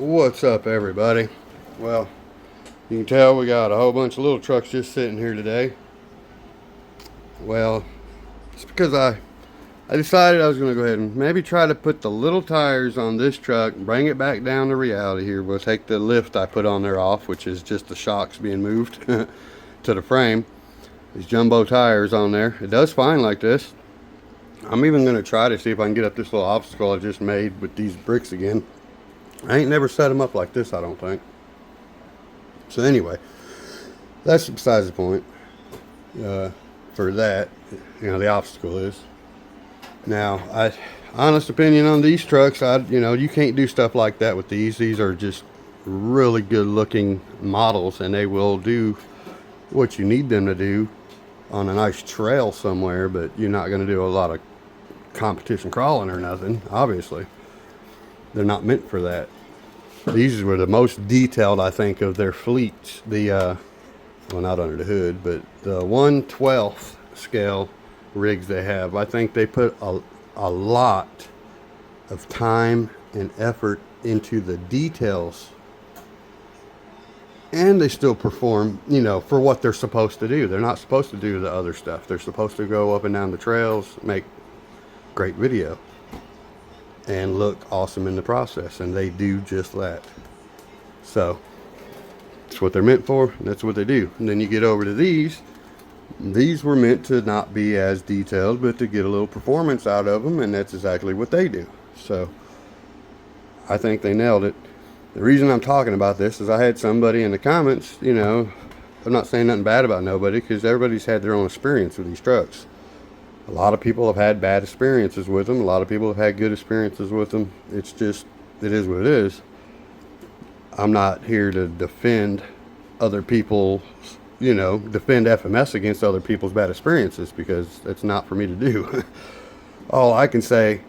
What's up, everybody? Well, you can tell we got a whole bunch of little trucks just sitting here today. Well, it's because I decided I was going to go ahead and maybe try to put the little tires on this truck and bring it back down to reality here. We'll take the lift I put on there off, which is just the shocks being moved to the frame. These jumbo tires on there. It does fine like this. I'm even going to try to see if I can get up this little obstacle I just made with these bricks again. I ain't never set them up like this, I don't think. So anyway, that's besides the point. For that, the obstacle is. Now, honest opinion on these trucks, you can't do stuff like that with these. These are just really good looking models, and they will do what you need them to do on a nice trail somewhere, but you're not going to do a lot of competition crawling or nothing, obviously. They're not meant for that. These were the most detailed, I think, of their fleets. Well, not under the hood, but the 1/12 scale rigs they have. I think they put a lot of time and effort into the details. And they still perform, for what they're supposed to do. They're not supposed to do the other stuff. They're supposed to go up and down the trails, make great video, and look awesome in the process, and they do just that. So that's what they're meant for, and that's what they do. And then you get over to these were meant to not be as detailed, but to get a little performance out of them, and that's exactly what they do. So I think they nailed it. The reason I'm talking about this is I had somebody in the comments, I'm not saying nothing bad about nobody, because everybody's had their own experience with these trucks. A lot of people have had bad experiences with them. A lot of people have had good experiences with them. It's just, it is what it is. I'm not here to defend other people, defend FMS against other people's bad experiences, because that's not for me to do. All I can say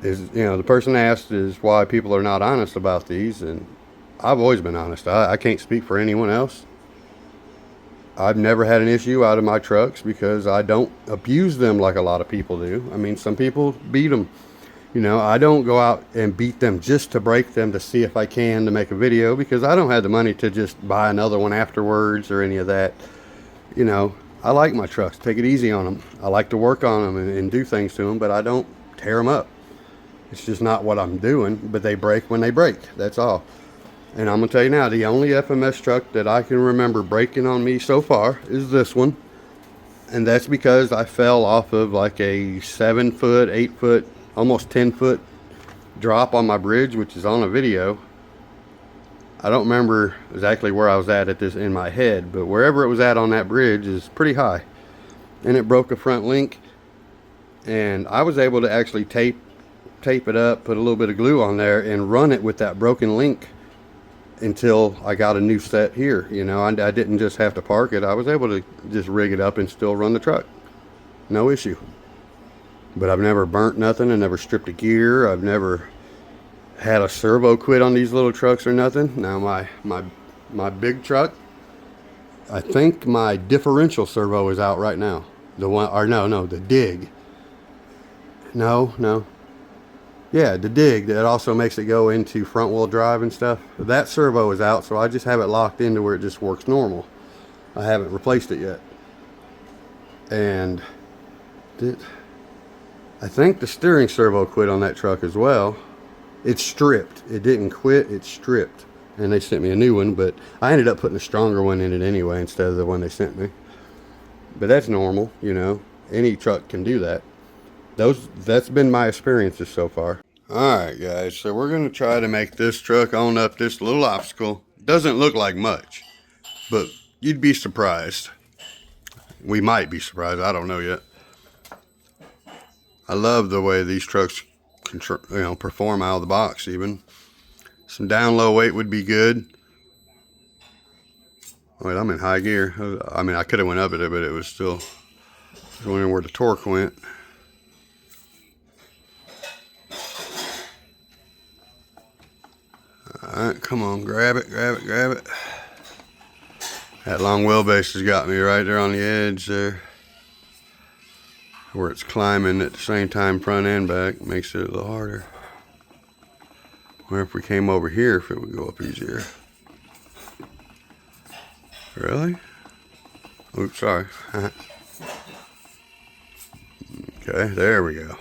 is, the person asked is why people are not honest about these, and I've always been honest. I can't speak for anyone else. I've never had an issue out of my trucks because I don't abuse them like a lot of people do. I mean, some people beat them. I don't go out and beat them just to break them to see if I can to make a video, because I don't have the money to just buy another one afterwards or any of that. I like my trucks. Take it easy on them. I like to work on them and do things to them, but I don't tear them up. It's just not what I'm doing, but they break when they break. That's all. And I'm going to tell you now, the only FMS truck that I can remember breaking on me so far is this one. And that's because I fell off of like a 7 foot, 8 foot, almost 10 foot drop on my bridge, which is on a video. I don't remember exactly where I was at this in my head, but wherever it was at on that bridge is pretty high. And it broke a front link. And I was able to actually tape it up, put a little bit of glue on there, and run it with that broken link until I got a new set here. I didn't just have to park it. I was able to just rig it up and still run the truck. No issue. But I've never burnt nothing. I never stripped a gear. I've never had a servo quit on these little trucks or nothing. Now my big truck, I think my differential servo is out right now. The dig. No. Yeah, the dig that also makes it go into front wheel drive and stuff. That servo is out, so I just have it locked into where it just works normal. I haven't replaced it yet. And I think the steering servo quit on that truck as well. It's stripped. It didn't quit, it's stripped. And they sent me a new one, but I ended up putting a stronger one in it anyway instead of the one they sent me. But that's normal, Any truck can do that. That's been my experiences so far. Alright guys, so we're going to try to make this truck own up this little obstacle. Doesn't look like much, but you'd be surprised. We might be surprised, I don't know yet. I love the way these trucks perform out of the box even. Some down low weight would be good. Wait, I'm in high gear. I mean, I could have went up it, but it was still, I was wondering where the torque went. Alright, come on, grab it. That long wheelbase has got me right there on the edge there, where it's climbing at the same time front and back. Makes it a little harder. Or if we came over here, if it would go up easier. Really? Oops, sorry. Okay, there we go.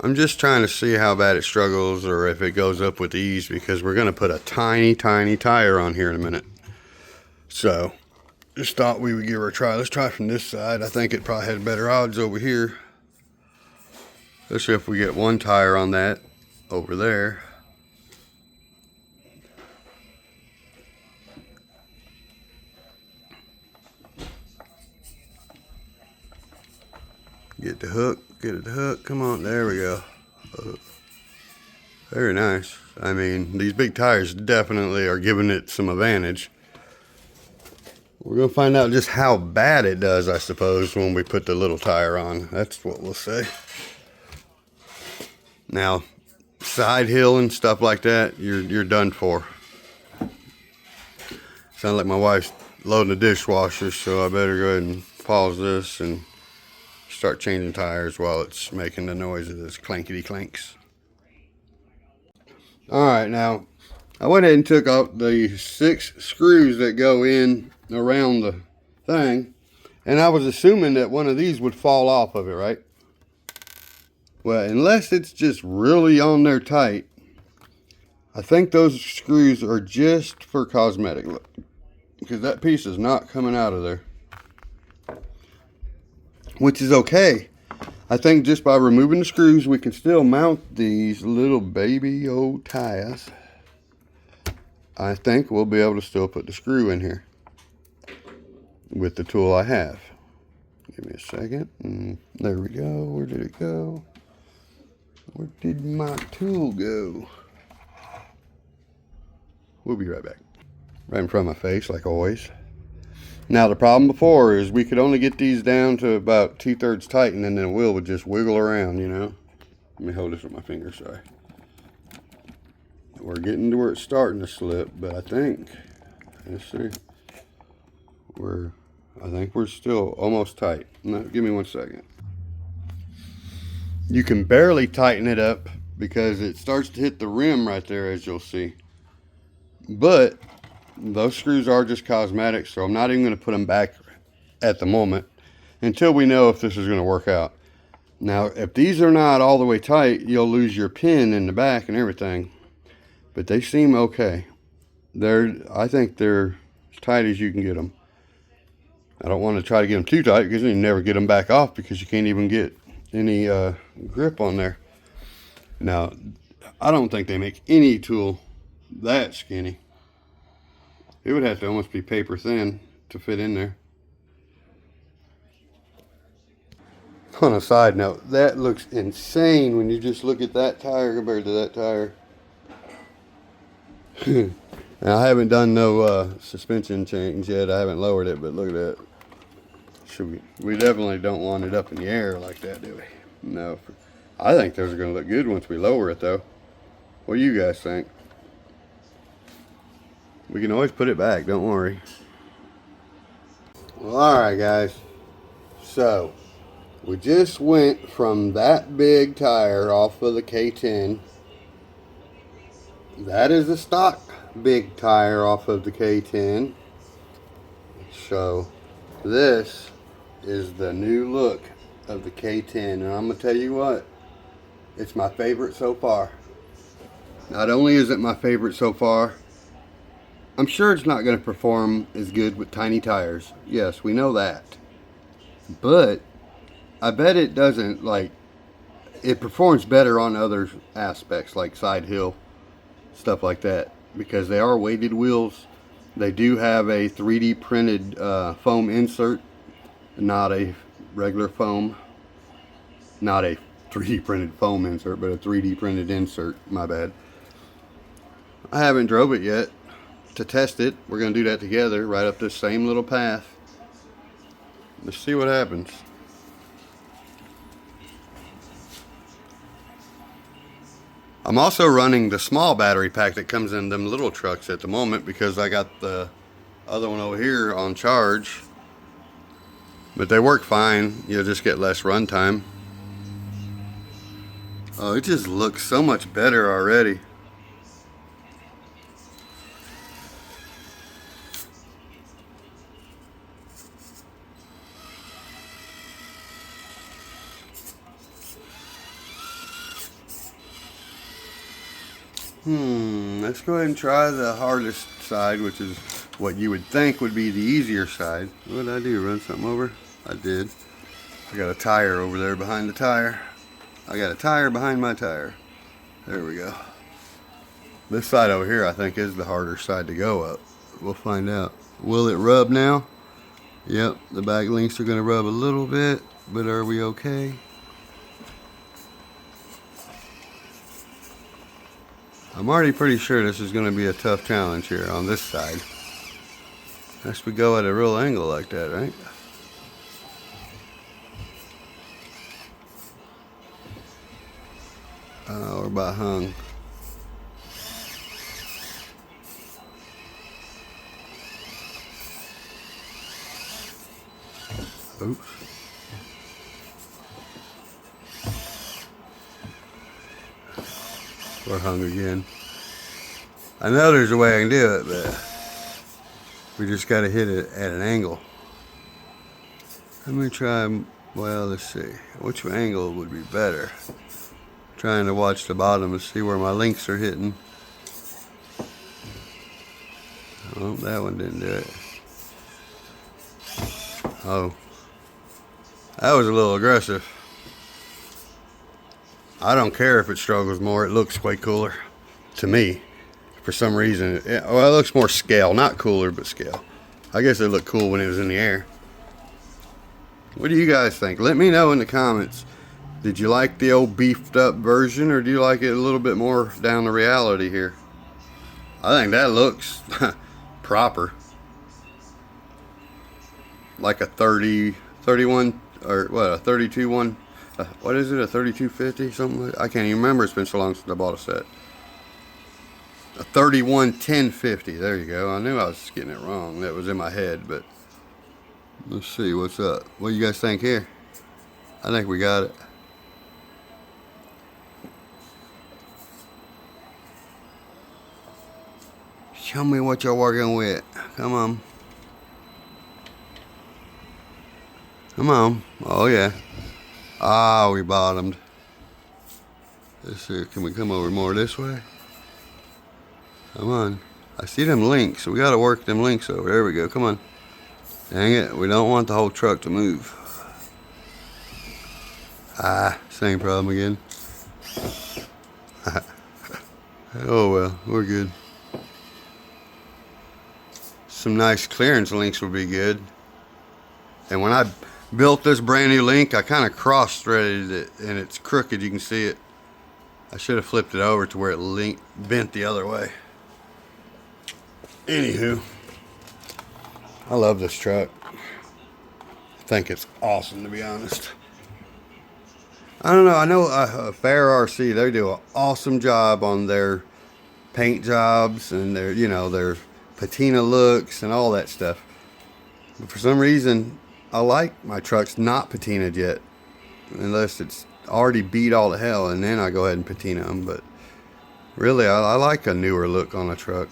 I'm just trying to see how bad it struggles or if it goes up with ease, because we're going to put a tiny tire on here in a minute. So just thought we would give her a try. Let's try from this side. I think it probably had better odds over here. Let's see if we get one tire on that over there. Get the hook, get it the hook, come on, there we go. Very nice. I mean, these big tires definitely are giving it some advantage. We're gonna find out just how bad it does, I suppose, when we put the little tire on. That's what we'll say. Now, side hill and stuff like that, you're done for. Sound like my wife's loading the dishwasher, so I better go ahead and pause this and start changing tires while it's making the noise of this clankety clanks. Alright, now I went ahead and took out the 6 screws that go in around the thing, and I was assuming that one of these would fall off of it, right? Well, unless it's just really on there tight, I think those screws are just for cosmetic look, because that piece is not coming out of there. Which is okay. I think just by removing the screws, we can still mount these little baby old tires. I think we'll be able to still put the screw in here with the tool I have. Give me a second. There we go. Where did it go? Where did my tool go? We'll be right back. Right in front of my face, like always. Now the problem before is we could only get these down to about 2/3 tighten, and then the wheel would just wiggle around, you know. Let me hold this with my finger, sorry. We're getting to where it's starting to slip, but I think, let's see, I think we're still almost tight. No, give me 1 second. You can barely tighten it up because it starts to hit the rim right there, as you'll see. But those screws are just cosmetic, so I'm not even going to put them back at the moment until we know if this is going to work out. Now, if these are not all the way tight, you'll lose your pin in the back and everything. But they seem okay. I think they're as tight as you can get them. I don't want to try to get them too tight because you never get them back off because you can't even get any grip on there. Now, I don't think they make any tool that skinny. It would have to almost be paper thin to fit in there. On a side note, that looks insane when you just look at that tire compared to that tire. Now, I haven't done no suspension change yet. I haven't lowered it, but look at that. We definitely don't want it up in the air like that, do we? No. I think those are going to look good once we lower it, though. What do you guys think? We can always put it back, don't worry. Well, alright guys. So, we just went from that big tire off of the K10. That is the stock big tire off of the K10. So, this is the new look of the K10. And I'm going to tell you what, it's my favorite so far. Not only is it my favorite so far, I'm sure it's not going to perform as good with tiny tires. Yes, we know that. But I bet it doesn't, like, it performs better on other aspects like side hill, stuff like that. Because they are weighted wheels. They do have a 3D printed foam insert, not a regular foam. Not a 3D printed foam insert, but a 3D printed insert, my bad. I haven't drove it yet. To test it, we're going to do that together right up this same little path. Let's see what happens. I'm also running the small battery pack that comes in them little trucks at the moment because I got the other one over here on charge. But they work fine. You'll just get less run time. Oh, it just looks so much better already. Let's go ahead and try the hardest side, which is what you would think would be the easier side. What did I do? Run something over? I did. I got a tire over there behind the tire. I got a tire behind my tire. There we go. This side over here I think is the harder side to go up. We'll find out. Will it rub now? Yep, the back links are going to rub a little bit, but are we okay? I'm already pretty sure this is going to be a tough challenge here on this side. Unless we go at a real angle like that, right? We're about hung. Oops. We're hung again. I know there's a way I can do it, but we just got to hit it at an angle. Let me try, well, let's see. Which angle would be better? Trying to watch the bottom to see where my links are hitting. Oh, that one didn't do it. Oh. That was a little aggressive. I don't care if it struggles more. It looks way cooler to me. For some reason, well, it looks more scale. Not cooler, but scale. I guess it looked cool when it was in the air. What do you guys think? Let me know in the comments. Did you like the old beefed up version, or do you like it a little bit more down to reality here? I think that looks proper. Like a 30, 31, or what, a 32 one. What is it, a 3250, something like, I can't even remember, it's been so long since I bought a set. A 31 1050, there you go. I knew I was getting it wrong, that was in my head, but let's see what's up. What do you guys think here? I think we got it. Show me what you're working with. Come on. Come on. Oh yeah. Ah, we bottomed. Let's see, can we come over more this way? Come on. I see them links, so we gotta work them links over. There we go, come on. Dang it, we don't want the whole truck to move. Ah, same problem again. Oh well, we're good. Some nice clearance links would be good. And when I built this brand new link, I kind of cross-threaded it, and it's crooked, you can see it. I should have flipped it over to where it bent the other way. Anywho, I love this truck. I think it's awesome, to be honest. I don't know, I know Fair RC, they do an awesome job on their paint jobs and their, you know, their patina looks and all that stuff. But for some reason, I like my trucks not patinaed yet, unless it's already beat all to hell, and then I go ahead and patina them. But really, I like a newer look on a truck.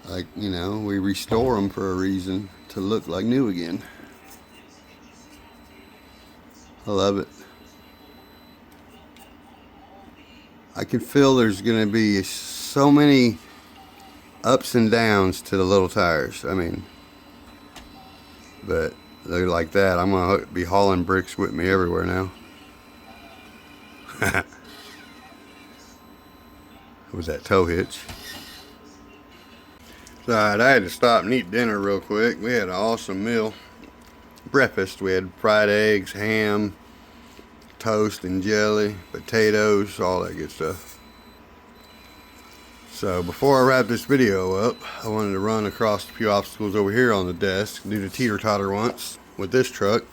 Like, you know, we restore them for a reason, to look like new again. I love it. I can feel there's going to be so many ups and downs to the little tires. I mean, but they're like that. I'm going to be hauling bricks with me everywhere now. Was that tow hitch? Alright, I had to stop and eat dinner real quick. We had an awesome meal. Breakfast, we had fried eggs, ham, toast and jelly, potatoes, all that good stuff. So before I wrap this video up, I wanted to run across a few obstacles over here on the desk, do the teeter totter once with this truck.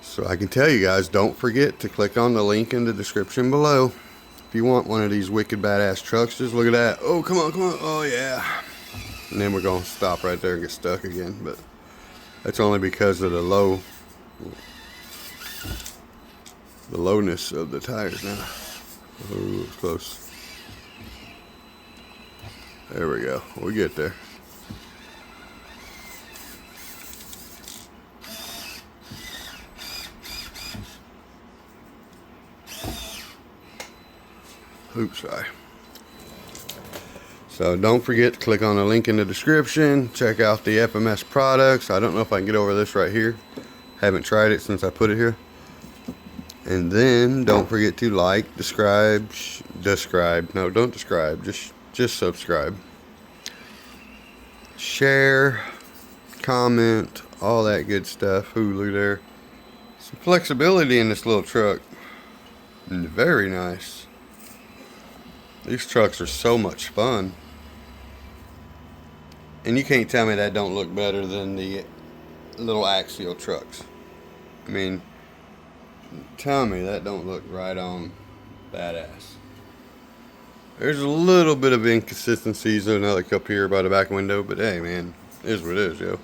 So I can tell you guys, don't forget to click on the link in the description below. If you want one of these wicked badass trucks, just look at that. Oh, come on, come on. Oh yeah. And then we're going to stop right there and get stuck again. But that's only because of the low the lowness of the tires now. Oh, it's close. There we go. We get there. Oops, sorry. So don't forget to click on the link in the description. Check out the FMS products. I don't know if I can get over this right here. Haven't tried it since I put it here. And then don't forget to like, no, don't describe, just subscribe. Share, comment, all that good stuff. Ooh, look there. Some flexibility in this little truck. And very nice. These trucks are so much fun. And you can't tell me that don't look better than the little axial trucks. I mean, tell me that don't look right on badass. There's a little bit of inconsistencies like up here by the back window, but hey man, it is what it is, yo.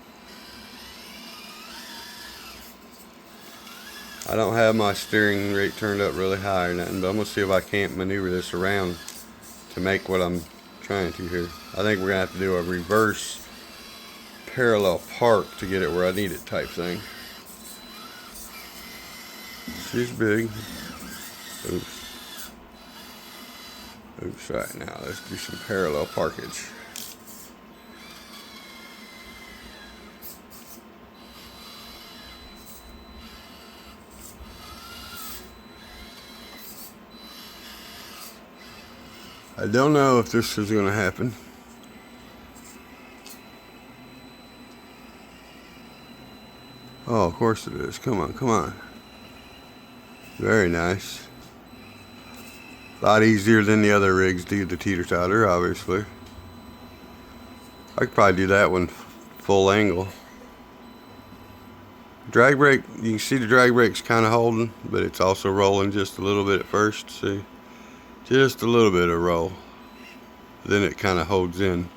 I don't have my steering rate turned up really high or nothing, but I'm gonna see if I can't maneuver this around to make what I'm trying to here. I think we're gonna have to do a reverse parallel park to get it where I need it type thing. She's big. Oops. Oops, right now let's do some parallel parkage. I don't know if this is going to happen. Oh, of course it is. Come on, come on. Very nice. A lot easier than the other rigs do the teeter totter, obviously. I could probably do that one full angle. Drag brake, you can see the drag brake's kind of holding, but it's also rolling just a little bit at first. See? Just a little bit of roll. Then it kind of holds in.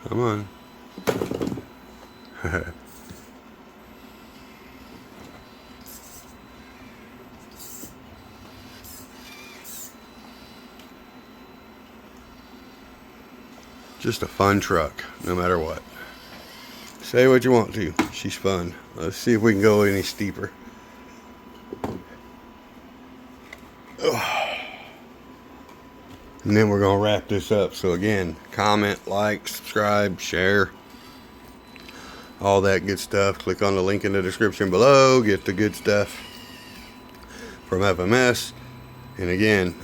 Come on. Just a fun truck, no matter what. Say what you want to. She's fun. Let's see if we can go any steeper. And then we're gonna wrap this up. So again, comment, like, subscribe, share, all that good stuff. Click on the link in the description below. Get the good stuff from FMS. And again,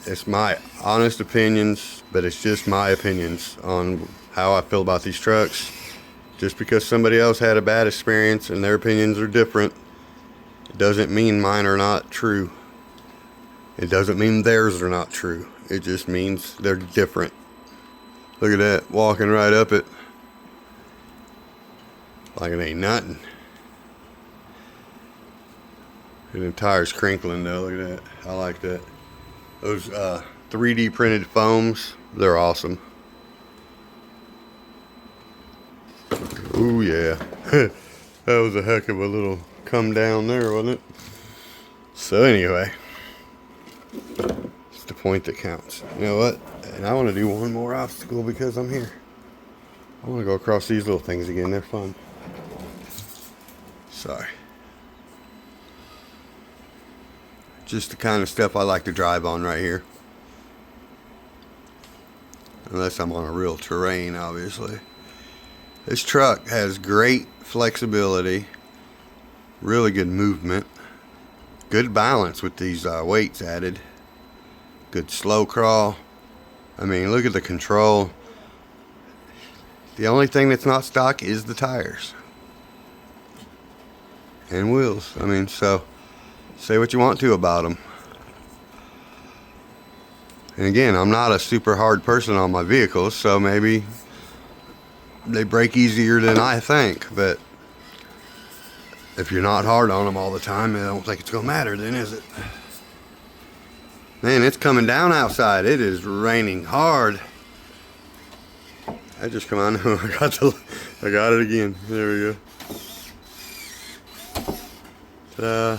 it's my honest opinions, but it's just my opinions on how I feel about these trucks. Just because somebody else had a bad experience and their opinions are different, it doesn't mean mine are not true. It doesn't mean theirs are not true. It just means they're different. Look at that, walking right up it like it ain't nothing. And the tire's crinkling though, look at that. I like that. Those 3D printed foams, they're awesome. Ooh yeah. That was a heck of a little come down there, wasn't it? So anyway, it's the point that counts. You know what? And I want to do one more obstacle because I'm here. I want to go across these little things again. They're fun. Sorry. Just the kind of stuff I like to drive on right here. Unless I'm on a real terrain, obviously. This truck has great flexibility, really good movement, good balance with these weights added, good slow crawl. I mean, look at the control. The only thing that's not stock is the tires and wheels. I mean, so say what you want to about them. And again, I'm not a super hard person on my vehicles, so maybe they break easier than I think, but if you're not hard on them all the time, I don't think it's gonna matter then, is it? Man, it's coming down outside. It is raining hard. I just come on. I got it again. There we go. So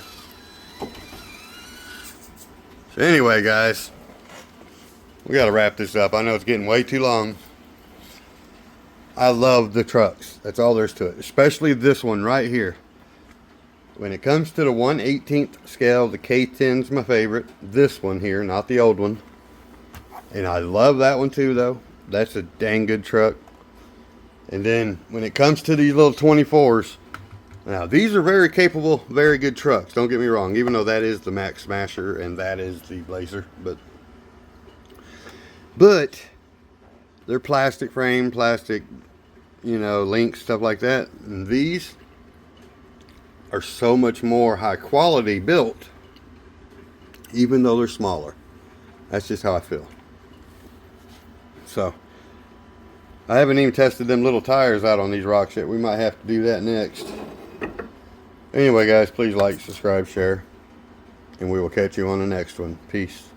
anyway, guys, we got to wrap this up. I know it's getting way too long. I love the trucks. That's all there's to it. Especially this one right here. When it comes to the 1/18th scale, the K10's my favorite. This one here, not the old one. And I love that one too, though. That's a dang good truck. And then when it comes to these little 24s, now these are very capable, very good trucks. Don't get me wrong, even though that is the Max Smasher and that is the Blazer. But they're plastic frame, plastic, you know, links, stuff like that. And these are so much more high quality built, even though they're smaller. That's just how I feel. So I haven't even tested them little tires out on these rocks yet. We might have to do that next. Anyway, guys, please like, subscribe, share, and we will catch you on the next one. Peace.